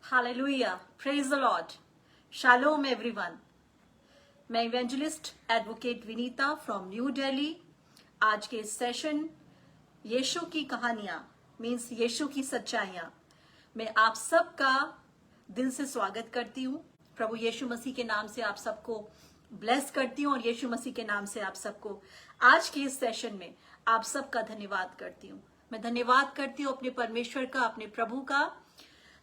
Hallelujah. Praise the Lord. Shalom everyone. मैं evangelist advocate Vinita from new Delhi. आज के session यीशु की कहानियां मीन्स यीशु की सच्चाइयां मैं आप सबका दिल से स्वागत करती हूँ। प्रभु यीशु मसीह के नाम से आप सबको ब्लेस करती हूँ और यीशु मसीह के नाम से आप सबको आज के इस सेशन में आप सबका धन्यवाद करती हूँ। मैं धन्यवाद करती हूँ अपने परमेश्वर का, अपने प्रभु का।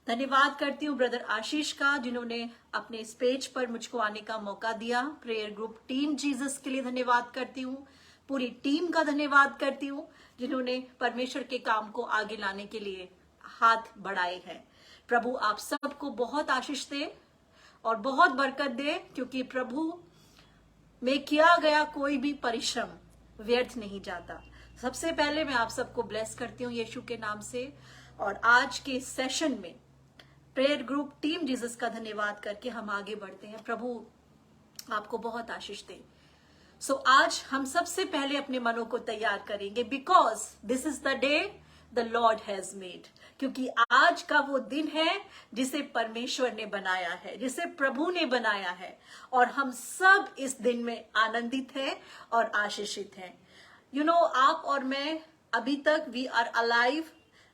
धन्यवाद करती हूँ ब्रदर आशीष का, जिन्होंने अपने इस पेज पर मुझको आने का मौका दिया। प्रेयर ग्रुप टीम जीसस के लिए धन्यवाद करती हूँ। पूरी टीम का धन्यवाद करती हूँ जिन्होंने परमेश्वर के काम को आगे लाने के लिए हाथ बढ़ाए हैं। प्रभु आप सबको बहुत आशीष दे और बहुत बरकत दे, क्योंकि प्रभु में किया गया कोई भी परिश्रम व्यर्थ नहीं जाता। सबसे पहले मैं आप सबको ब्लेस करती हूँ यीशु के नाम से। और आज के सेशन में प्रेयर ग्रुप टीम जीसस का धन्यवाद करके हम आगे बढ़ते हैं। प्रभु आपको बहुत आशीष दे। सो आज हम सबसे पहले अपने मनों को तैयार करेंगे, because this is the day the Lord has made. क्योंकि आज का वो दिन है जिसे परमेश्वर ने बनाया है, जिसे प्रभु ने बनाया है, और हम सब इस दिन में आनंदित हैं और आशीषित हैं। यू नो, आप और मैं अभी तक we are alive,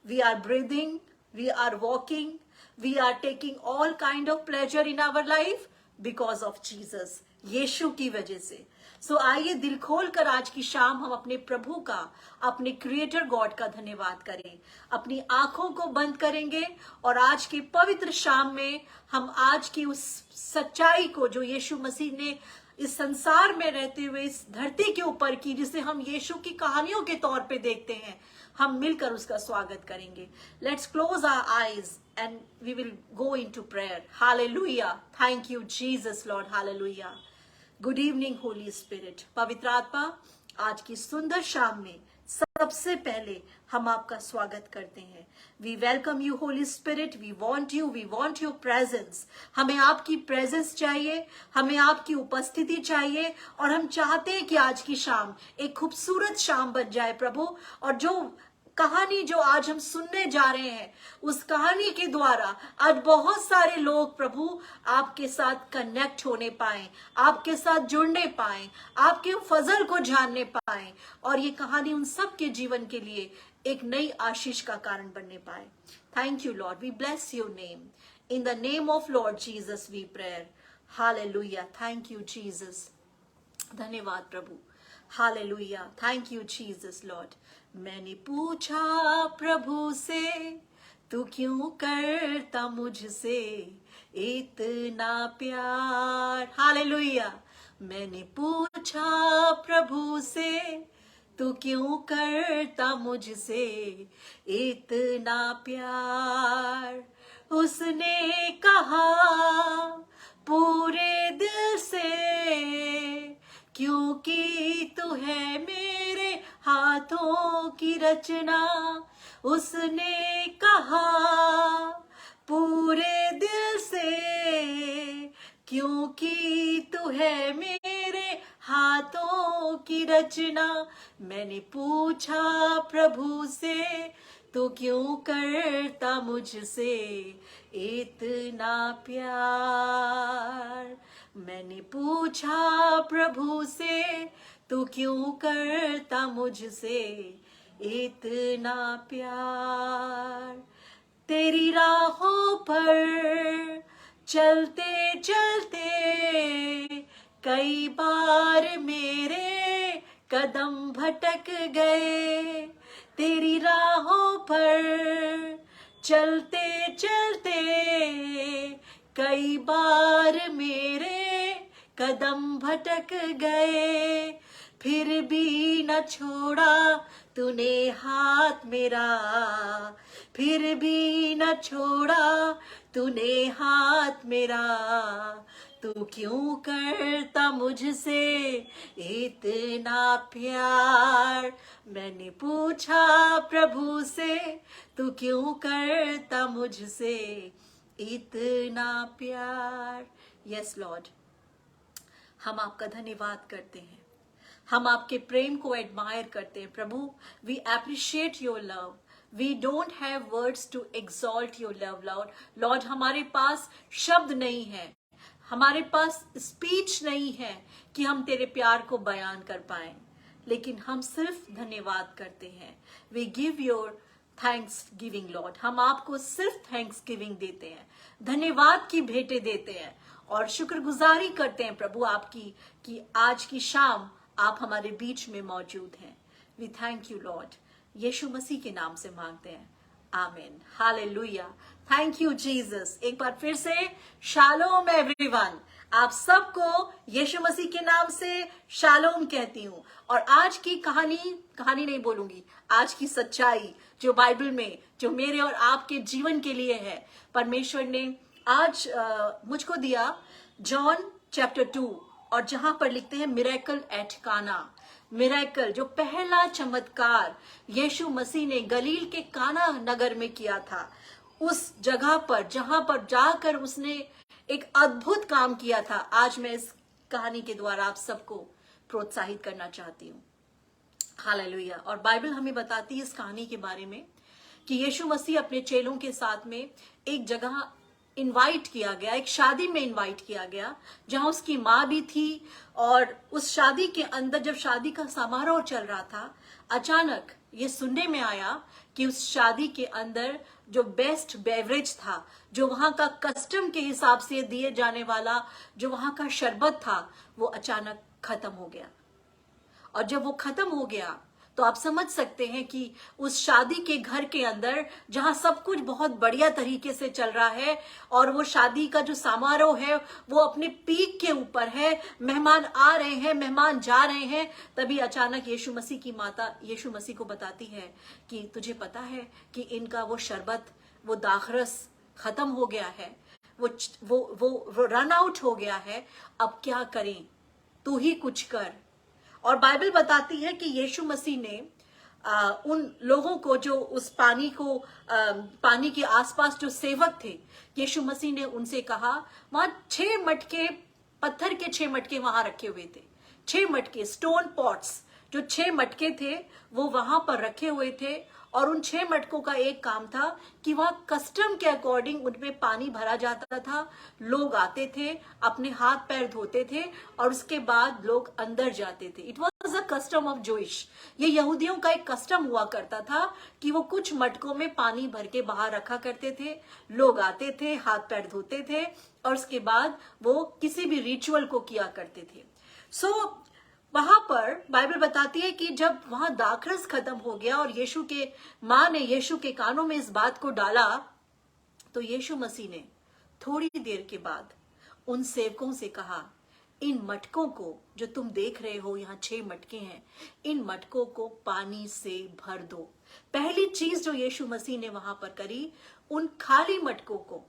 we are breathing, we are walking, we are taking all kind of pleasure in our life because of Jesus, यीशु की वजह से। सो आइए दिल खोल कर आज की शाम हम अपने प्रभु का, अपने क्रिएटर गॉड का धन्यवाद करें। अपनी आंखों को बंद करेंगे और आज की पवित्र शाम में हम आज की उस सच्चाई को जो यीशु मसीह ने इस संसार में रहते हुए इस धरती के ऊपर की, जिसे हम यीशु की कहानियों के तौर पे देखते हैं, हम मिलकर उसका स्वागत करेंगे। Let's close our eyes and we will go into prayer. Hallelujah. Thank you Jesus Lord. Hallelujah. Good evening Holy Spirit. पवित्र आत्मा, आज की सुंदर शाम में सबसे पहले हम आपका स्वागत करते हैं। We welcome you Holy Spirit. We want your presence. हमें आपकी प्रेजेंस चाहिए, हमें आपकी उपस्थिति चाहिए, और हम चाहते हैं कि आज की शाम एक खूबसूरत शाम बन जाए प्रभु। और जो कहानी जो आज हम सुनने जा रहे हैं, उस कहानी के द्वारा आज बहुत सारे लोग प्रभु आपके साथ कनेक्ट होने पाए, आपके साथ जुड़ने पाए, आपके फजल को जानने पाए, और ये कहानी उन सब के जीवन के लिए एक नई आशीष का कारण बनने पाए। Thank you Lord. We bless your name. In the name of Lord Jesus we prayer. Hallelujah. Thank you Jesus. धन्यवाद प्रभु। Hallelujah. Thank you Jesus Lord. मैंने पूछा प्रभु से, तू क्यों करता मुझसे इतना प्यार। हालेलुया। मैंने पूछा प्रभु से, तू क्यों करता मुझसे इतना प्यार। उसने कहा पूरे दिल से, क्योंकि तू है मेरे हाथों की रचना। उसने कहा पूरे दिल से, क्योंकि तू है मेरे हाथों की रचना। मैंने पूछा प्रभु से, तू क्यों करता मुझसे इतना प्यार। मैंने पूछा प्रभु से, तू क्यों करता मुझसे इतना प्यार। तेरी राहों पर चलते चलते कई बार मेरे कदम भटक गए। तेरी राहों पर चलते चलते कई बार मेरे कदम भटक गए। फिर भी न छोड़ा तूने हाथ मेरा, फिर भी न छोड़ा तूने हाथ मेरा। तू क्यों करता मुझसे इतना प्यार। मैंने पूछा प्रभु से, तू क्यों करता मुझसे इतना प्यार। यस लॉर्ड, हम आपका धन्यवाद करते हैं, हम आपके प्रेम को एडमायर करते हैं प्रभु। We appreciate your love, we don't have words to exalt your love Lord. Lord, हमारे पास शब्द नहीं है, हमारे पास स्पीच नहीं है कि हम तेरे प्यार को बयान कर पाए, लेकिन हम सिर्फ धन्यवाद करते हैं। We give your thanksgiving Lord. हम आपको सिर्फ थैंक्स गिविंग देते हैं, धन्यवाद की भेंटें देते हैं और शुक्रगुजारी करते हैं प्रभु आपकी कि आज की शाम आप हमारे बीच में मौजूद हैं। We thank you Lord. यीशु मसीह के नाम से मांगते हैं, आमीन, हालेलुया। Thank you Jesus. एक बार फिर से शालोम एवरीवन। आप सबको यीशु मसीह के नाम से शालोम कहती हूँ। और आज की कहानी नहीं बोलूंगी, आज की सच्चाई जो बाइबल में, जो मेरे और आपके जीवन के लिए है, परमेश्वर ने आज मुझको दिया जॉन चैप्टर 2, और जहां पर लिखते हैं मिरेकल एट काना। मिरेकल, जो पहला चमत्कार यीशु मसीह ने गलील के काना नगर में किया था, उस जगह पर जहां पर जाकर उसने एक अद्भुत काम किया था, आज मैं इस कहानी के द्वारा आप सबको प्रोत्साहित करना चाहती हूँ। हालेलुया। और बाइबल हमें बताती है इस कहानी के बारे में कि यीशु मसीह अपने चेलों के साथ में एक जगह इनवाइट किया गया, एक शादी में इनवाइट किया गया, जहां उसकी माँ भी थी। और उस शादी के अंदर जब शादी का समारोह चल रहा था, अचानक ये सुनने में आया कि उस शादी के अंदर जो बेस्ट बेवरेज था, जो वहां का कस्टम के हिसाब से दिए जाने वाला जो वहां का शरबत था, वो अचानक खत्म हो गया। और जब वो खत्म हो गया तो आप समझ सकते हैं कि उस शादी के घर के अंदर जहां सब कुछ बहुत बढ़िया तरीके से चल रहा है और वो शादी का जो समारोह है वो अपने पीक के ऊपर है, मेहमान आ रहे हैं, मेहमान जा रहे हैं, तभी अचानक यीशु मसीह की माता यीशु मसीह को बताती है कि तुझे पता है कि इनका वो शरबत, वो दाखरस खत्म हो गया है, वो रन आउट हो गया है, अब क्या करें, तू ही कुछ कर। और बाइबल बताती है कि यीशु मसीह ने उन लोगों को जो उस पानी के आसपास जो सेवक थे, यीशु मसीह ने उनसे कहा, वहां 6 मटके, पत्थर के 6 मटके वहां रखे हुए थे, 6 मटके, स्टोन पॉट्स, जो 6 मटके थे वो वहां पर रखे हुए थे। और उन 6 मटकों का एक काम था कि वहां कस्टम के अकॉर्डिंग उनमें पानी भरा जाता था, लोग आते थे, अपने हाथ पैर धोते थे और उसके बाद लोग अंदर जाते थे। It was a custom of Zoish. ये यहूदियों का एक कस्टम हुआ करता था कि वो कुछ मटकों में पानी भर के बाहर रखा करते थे, लोग आते थे, हाथ पैर धोते थे और उसके बाद वो किसी भी रिचुअल को किया करते थे। वहां पर बाइबल बताती है कि जब वहां दाखरस खत्म हो गया और यीशु के माँ ने यीशु के कानों में इस बात को डाला, तो यीशु मसीह ने थोड़ी देर के बाद उन सेवकों से कहा, इन मटकों को जो तुम देख रहे हो, यहाँ 6 मटके हैं, इन मटकों को पानी से भर दो। पहली चीज जो यीशु मसीह ने वहां पर करी, उन खाली मटकों को,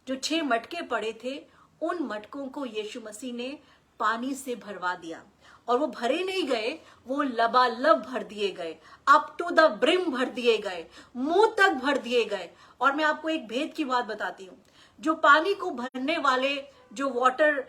जो 6 मटके पड़े थे, उन मटकों को यीशु मसीह ने पानी से भरवा दिया। और वो भरे नहीं गए, वो लबालब भर दिए गए, अप टू द ब्रिम भर दिए गए, मुंह तक भर दिए गए। और मैं आपको एक भेद की बात बताती हूँ, जो पानी को भरने वाले, जो वाटर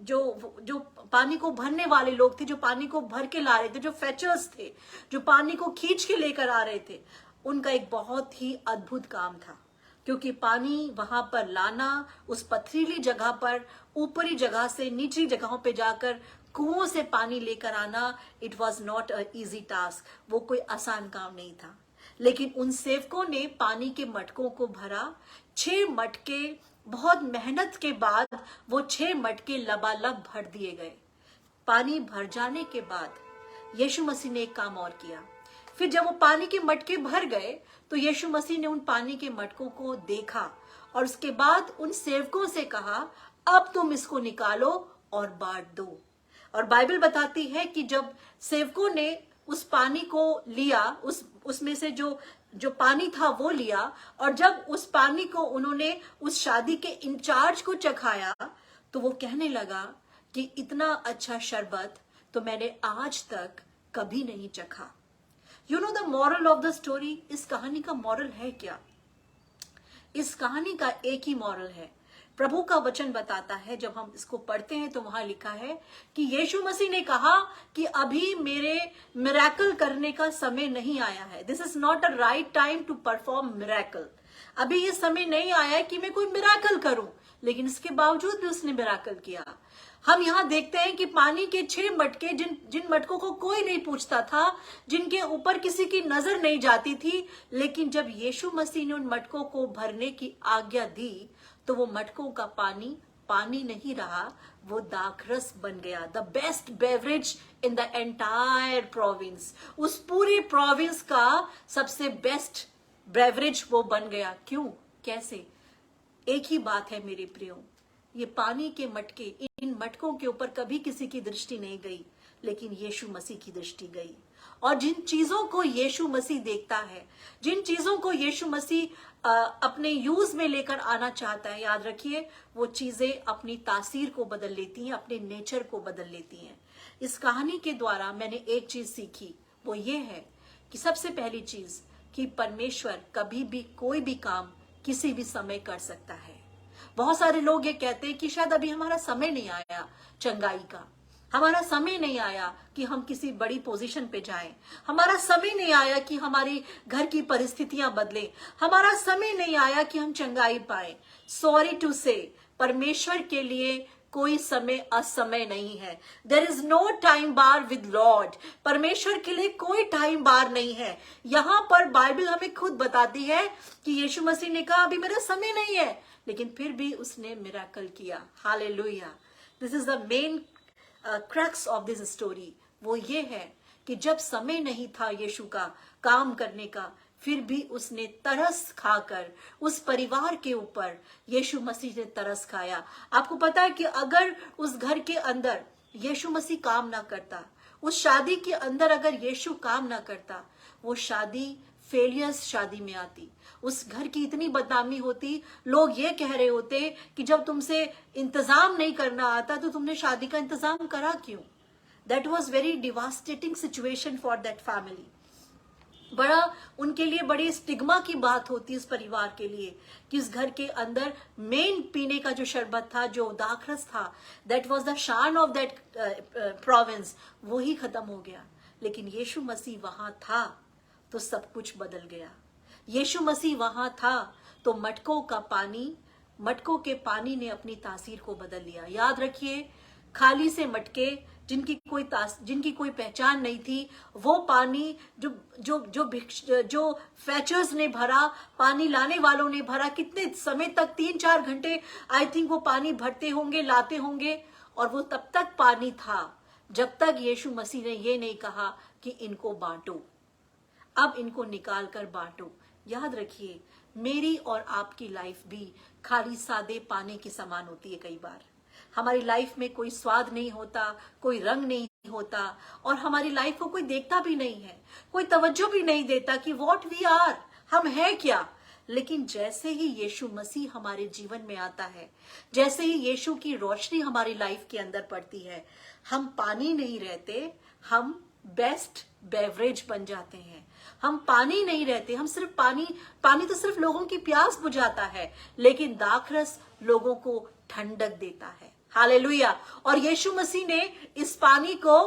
जो पानी को भरने वाले लोग थे, जो पानी को भर के ला रहे थे, जो फेचर्स थे, जो पानी को खींच के लेकर आ रहे थे, उनका एक बहुत ही अद्भुत काम था। क्योंकि पानी वहां पर लाना, उस पथरीली जगह पर ऊपरी जगह से निचली जगहों पे जाकर कुओं से पानी लेकर आना, it was not a easy task. वो कोई आसान काम नहीं था। लेकिन उन सेवकों ने पानी के मटकों को भरा, 6 मटके, बहुत मेहनत के बाद वो 6 मटके लबालब भर दिए गए। पानी भर जाने के बाद यीशु मसीह ने एक काम और किया। फिर जब वो पानी के मटके भर गए तो यीशु मसीह ने उन पानी के मटकों को देखा और उसके बाद उन सेवकों से कहा, अब तुम इसको निकालो और बांट दो। और बाइबल बताती है कि जब सेवकों ने उस पानी को लिया, उसमें से जो पानी था वो लिया, और जब उस पानी को उन्होंने उस शादी के इंचार्ज को चखाया, तो वो कहने लगा कि इतना अच्छा शरबत तो मैंने आज तक कभी नहीं चखा। You know the moral of the story. इस कहानी का मॉरल है क्या? इस कहानी का एक ही मॉरल है, प्रभु का वचन बताता है, जब हम इसको पढ़ते हैं तो वहां लिखा है कि यीशु मसीह ने कहा कि अभी मेरे मिरेकल करने का समय नहीं आया है। This is not a right time to perform miracle. अभी ये समय नहीं आया है कि मैं कोई मिरेकल करूं, लेकिन इसके बावजूद भी उसने मिरेकल किया। हम यहाँ देखते हैं कि पानी के 6 मटके, जिन मटकों को कोई नहीं पूछता था, जिनके ऊपर किसी की नजर नहीं जाती थी, लेकिन जब यीशु मसीह ने उन मटकों को भरने की आज्ञा दी तो वो मटकों का पानी पानी नहीं रहा, वो दाखरस बन गया। The best beverage in the entire province, उस पूरी प्रोविंस का सबसे बेस्ट बेवरेज वो बन गया। क्यों, कैसे? एक ही बात है मेरे प्रियो, ये पानी के मटके, इन मटकों के ऊपर कभी किसी की दृष्टि नहीं गई, लेकिन यीशु मसीह की दृष्टि गई। और जिन चीजों को यीशु मसीह देखता है, जिन चीजों को यीशु मसीह अपने यूज में लेकर आना चाहता है, याद रखिए वो चीजें अपनी तासीर को बदल लेती हैं, अपने नेचर को बदल लेती हैं। इस कहानी के द्वारा मैंने एक चीज सीखी, वो ये है कि सबसे पहली चीज कि परमेश्वर कभी भी कोई भी काम किसी भी समय कर सकता है। बहुत सारे लोग ये कहते हैं कि शायद अभी हमारा समय नहीं आया चंगाई का, हमारा समय नहीं आया कि हम किसी बड़ी पोजीशन पे जाएं, हमारा समय नहीं आया कि हमारी घर की परिस्थितियां बदलें, हमारा समय नहीं आया कि हम चंगाई पाए। सॉरी टू से, परमेश्वर के लिए कोई समय असमय नहीं है। There is no time bar with Lord. परमेश्वर के लिए कोई टाइम बार नहीं है। यहां पर बाइबल हमें खुद बताती है कि यीशु मसीह ने कहा अभी मेरा समय नहीं है, लेकिन फिर भी उसने मिरेकल किया। Hallelujah. This is the main crux of this story. वो ये है कि जब समय नहीं था यीशु का काम करने का, फिर भी उसने तरस खाकर उस परिवार के ऊपर, यीशु मसीह ने तरस खाया। आपको पता है कि अगर उस घर के अंदर यीशु मसीह काम ना करता, उस शादी के अंदर अगर यीशु काम ना करता, वो शादी फेलियर्स शादी में आती, उस घर की इतनी बदनामी होती। लोग ये कह रहे होते कि जब तुमसे इंतजाम नहीं करना आता तो तुमने शादी का इंतजाम करा क्यों? That was very devastating situation for that family. बड़ा उनके लिए बड़ी स्टिग्मा की बात होती है इस परिवार के लिए कि इस घर के अंदर मेन पीने का जो शरबत था, जो दाखरस था, दैट वाज द शान ऑफ दैट प्रोविंस, वो ही खत्म हो गया। लेकिन यीशु मसीह वहां था तो सब कुछ बदल गया। यीशु मसीह वहां था तो मटकों के पानी ने अपनी तासीर को बदल लिया। याद रखिए, खाली से मटके जिनकी कोई पहचान नहीं थी, वो पानी जो फैचर्स ने भरा, पानी लाने वालों ने भरा, कितने समय तक, 3-4 घंटे आई थिंक वो पानी भरते होंगे, लाते होंगे, और वो तब तक पानी था जब तक यीशु मसीह ने ये नहीं कहा कि इनको बांटो, अब इनको निकाल कर बांटो। याद रखिए, मेरी और आपकी लाइफ भी खाली सादे पानी के समान होती है। कई बार हमारी लाइफ में कोई स्वाद नहीं होता, कोई रंग नहीं होता, और हमारी लाइफ को कोई देखता भी नहीं है, कोई तवज्जो भी नहीं देता कि व्हाट वी आर, हम हैं क्या। लेकिन जैसे ही यीशु मसीह हमारे जीवन में आता है, जैसे ही यीशु की रोशनी हमारी लाइफ के अंदर पड़ती है, हम पानी नहीं रहते, हम बेस्ट बेवरेज बन जाते हैं। हम पानी नहीं रहते, हम सिर्फ पानी तो सिर्फ लोगों की प्यास बुझाता है, लेकिन दाखरस लोगों को ठंडक देता है। हालेलुया। और यीशु मसीह ने इस पानी को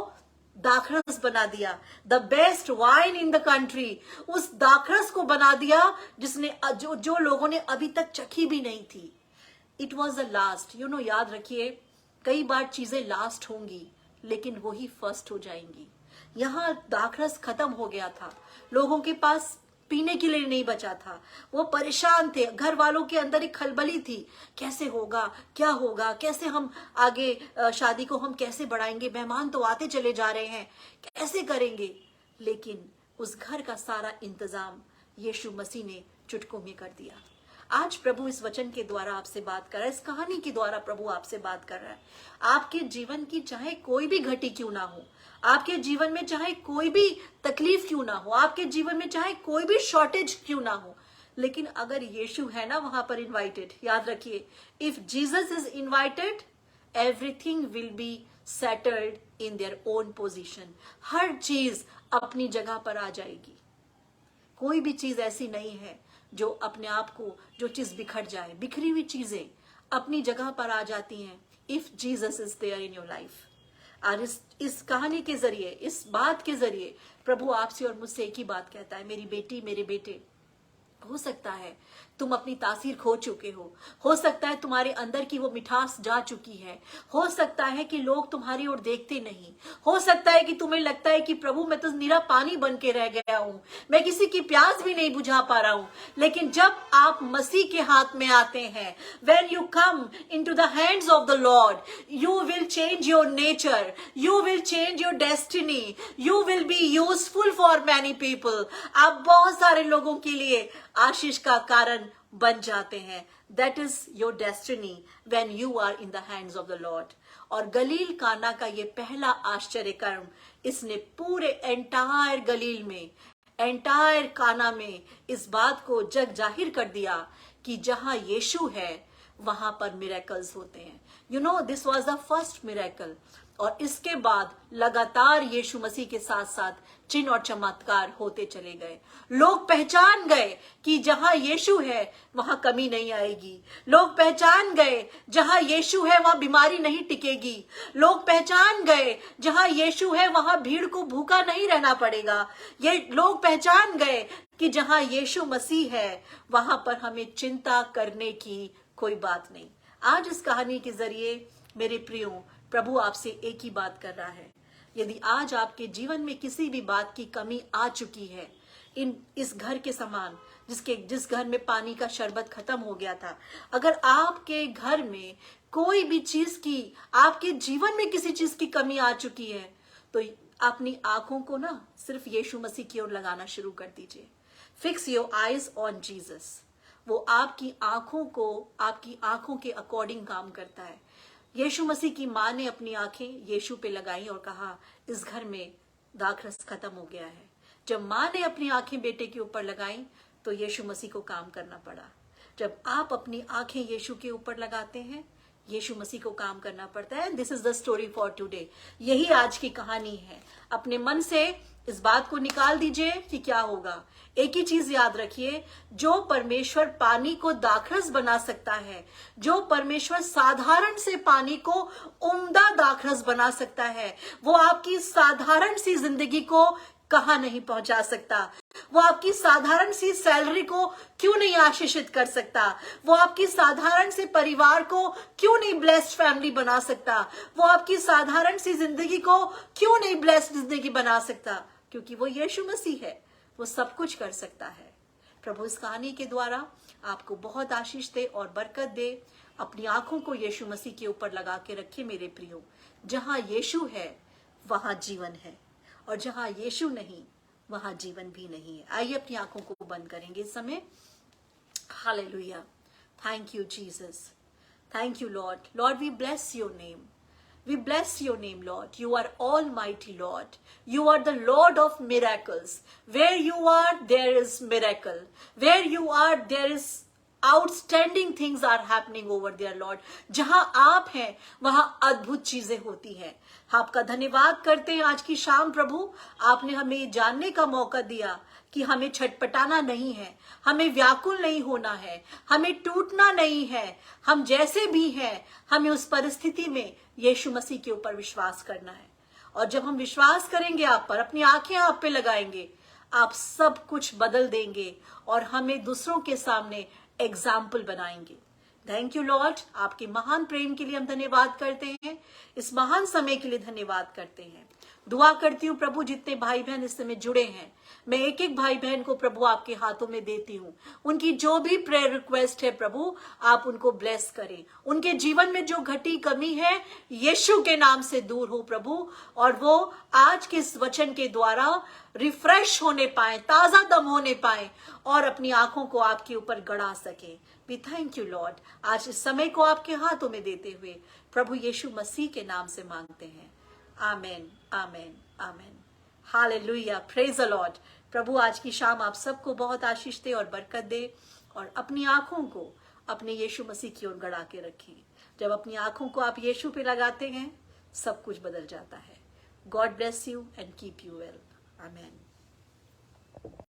दाखरस बना दिया। The best wine in the country, उस दाखरस को बना दिया जिसने जो लोगों ने अभी तक चखी भी नहीं थी। It was the last. याद रखिए, कई बार चीजें लास्ट होंगी लेकिन वही फर्स्ट हो जाएंगी। यहाँ दाखरस खत्म हो गया था, लोगों के पास पीने के लिए नहीं बचा था, वो परेशान थे, घर वालों के अंदर एक खलबली थी, कैसे होगा, क्या होगा, कैसे हम आगे शादी को हम कैसे बढ़ाएंगे, मेहमान तो आते चले जा रहे हैं, कैसे करेंगे। लेकिन उस घर का सारा इंतजाम यीशु मसीह ने चुटकों में कर दिया। आज प्रभु इस वचन के द्वारा आपसे बात कर रहा है, इस कहानी के द्वारा प्रभु आपसे बात कर रहा है। आपके जीवन की चाहे कोई भी घटी क्यों ना हो, आपके जीवन में चाहे कोई भी तकलीफ क्यों ना हो, आपके जीवन में चाहे कोई भी शॉर्टेज क्यों ना हो, लेकिन अगर यीशु है ना वहां पर इनवाइटेड, याद रखिए, if Jesus is invited, everything will be settled in their own position. हर चीज अपनी जगह पर आ जाएगी। कोई भी चीज ऐसी नहीं है जो अपने आप को, जो चीज बिखर जाए। बिखरी हुई चीजें अपनी जगह पर आ जाती हैं if Jesus is there in your life. और इस कहानी के जरिए, इस बात के जरिए प्रभु आपसे और मुझसे एक ही बात कहता है, मेरी बेटी, मेरे बेटे, हो सकता है तुम अपनी तासीर खो चुके हो सकता है तुम्हारे अंदर की वो मिठास जा चुकी है, हो सकता है कि लोग तुम्हारी ओर देखते नहीं, हो सकता है कि तुम्हें लगता है कि प्रभु मैं तो नीरा पानी बन के रह गया हूं, मैं किसी की प्यास भी नहीं बुझा पा रहा हूं। लेकिन जब आप मसीह के हाथ में आते हैं, when you come into the hands of the Lord, you will change your nature, you will change your destiny, you will be useful for many people। आप बहुत सारे लोगों के लिए आशीष का कारण बन जाते हैं। That is your destiny when you are in the hands of the Lord। और गलील काना का ये पहला आश्चर्य कर्म इसने पूरे एंटायर गलील में, एंटायर काना में इस बात को जग जाहिर कर दिया कि जहां यीशु है वहां पर मिरेकल्स होते हैं। You know, this was the first miracle. और इसके बाद लगातार यीशु मसीह के साथ साथ चिन्ह और चमत्कार होते चले गए। लोग पहचान गए कि जहां यीशु है वहां कमी नहीं आएगी। लोग पहचान गए जहां यीशु है वहां बीमारी नहीं टिकेगी। लोग पहचान गए जहां यीशु है वहां भीड़ को भूखा नहीं रहना पड़ेगा। ये लोग पहचान गए कि जहां यीशु मसीह है वहां पर हमें चिंता करने की कोई बात नहीं। आज इस कहानी के जरिए मेरे प्रियो, प्रभु आपसे एक ही बात कर रहा है। यदि आज आपके जीवन में किसी भी बात की कमी आ चुकी है, इस घर के समान जिस घर में पानी का शरबत खत्म हो गया था, अगर आपके घर में कोई भी चीज की, आपके जीवन में किसी चीज की कमी आ चुकी है, तो अपनी आंखों को ना सिर्फ यीशु मसीह की ओर लगाना शुरू कर दीजिए। Fix your eyes on Jesus. वो आपकी आंखों को, आपकी आंखों के अकॉर्डिंग काम करता है। यीशु मसीह की माँ ने अपनी आंखें यीशु पे लगाई और कहा इस घर में दाखरस खत्म हो गया है। जब माँ ने अपनी आंखें बेटे के ऊपर लगाई तो यीशु मसीह को काम करना पड़ा। जब आप अपनी आंखें यीशु के ऊपर लगाते हैं, यीशु मसीह को काम करना पड़ता है। This is the story for today. यही आज की कहानी है। अपने मन से इस बात को निकाल दीजिए कि क्या होगा। एक ही चीज याद रखिए, जो परमेश्वर पानी को दाखरस बना सकता है, जो परमेश्वर साधारण से पानी को उम्दा दाखरस बना सकता है, वो आपकी साधारण सी जिंदगी को कहां नहीं पहुंचा सकता। वो आपकी साधारण सी सैलरी को क्यों नहीं आशीषित कर सकता। वो आपकी साधारण से परिवार को क्यों नहीं ब्लेस्ड फैमिली बना सकता। वो आपकी साधारण सी जिंदगी को क्यों नहीं ब्लेस्ड जिंदगी बना सकता, क्योंकि वो यीशु मसीह है। वो सब कुछ कर सकता है। प्रभु इस कहानी के द्वारा आपको बहुत आशीष दे और बरकत दे। अपनी आंखों को यीशु मसीह के ऊपर लगा के रखिए मेरे प्रियो। जहां यीशु है वहां जीवन है, और जहां यीशु नहीं वहां जीवन भी नहीं है। आइए अपनी आंखों को बंद करेंगे इस समय। Hallelujah. Thank you Jesus. Thank you, Lord. Lord, we bless your name. We bless your name, Lord. You are Almighty, Lord. You are the Lord of miracles. Where you are, there is miracle. Where you are, there is outstanding things are happening over there Lord. जहां आप हैं वहां अद्भुत चीजें होती हैं। आपका धन्यवाद करते हैं आज की शाम प्रभु। आपने हमें ये जानने का मौका दिया कि हमें छटपटाना नहीं है, हमें व्याकुल नहीं होना है, हमें टूटना नहीं है। हम जैसे भी हैं हमें उस परिस्थिति में यीशु मसीह के ऊपर विश्वास करना है। और जब हम विश्वास करेंगे आप पर, अपनी आंखें आप पे लगाएंगे, आप सब कुछ बदल देंगे और हमें दूसरों के सामने एग्जाम्पल बनाएंगे। Thank you Lord. आपके महान प्रेम के लिए हम धन्यवाद करते हैं। इस महान समय के लिए धन्यवाद करते हैं। दुआ करती हूँ प्रभु, जितने भाई बहन इस समय जुड़े हैं, मैं एक एक भाई बहन को प्रभु आपके हाथों में देती हूँ। उनकी जो भी प्रेयर रिक्वेस्ट है प्रभु, आप उनको ब्लेस करें। उनके जीवन में जो घटी कमी है यीशु के नाम से दूर हो प्रभु, और वो आज के इस वचन के द्वारा रिफ्रेश होने पाए, ताजा दम होने पाए और अपनी आंखों को आपके ऊपर गड़ा सके। We thank you Lord. आज इस समय को आपके हाथों में देते हुए प्रभु यीशु मसीह के नाम से मांगते हैं। Amen, amen, amen. Hallelujah, praise the Lord. प्रभु आज की शाम आप सबको बहुत आशीष दे और बरकत दे, और अपनी आंखों को अपने यीशु मसीह की ओर गड़ा के रखें। जब अपनी आंखों को आप यीशु पे लगाते हैं सब कुछ बदल जाता है। God bless you and keep you well. Amen.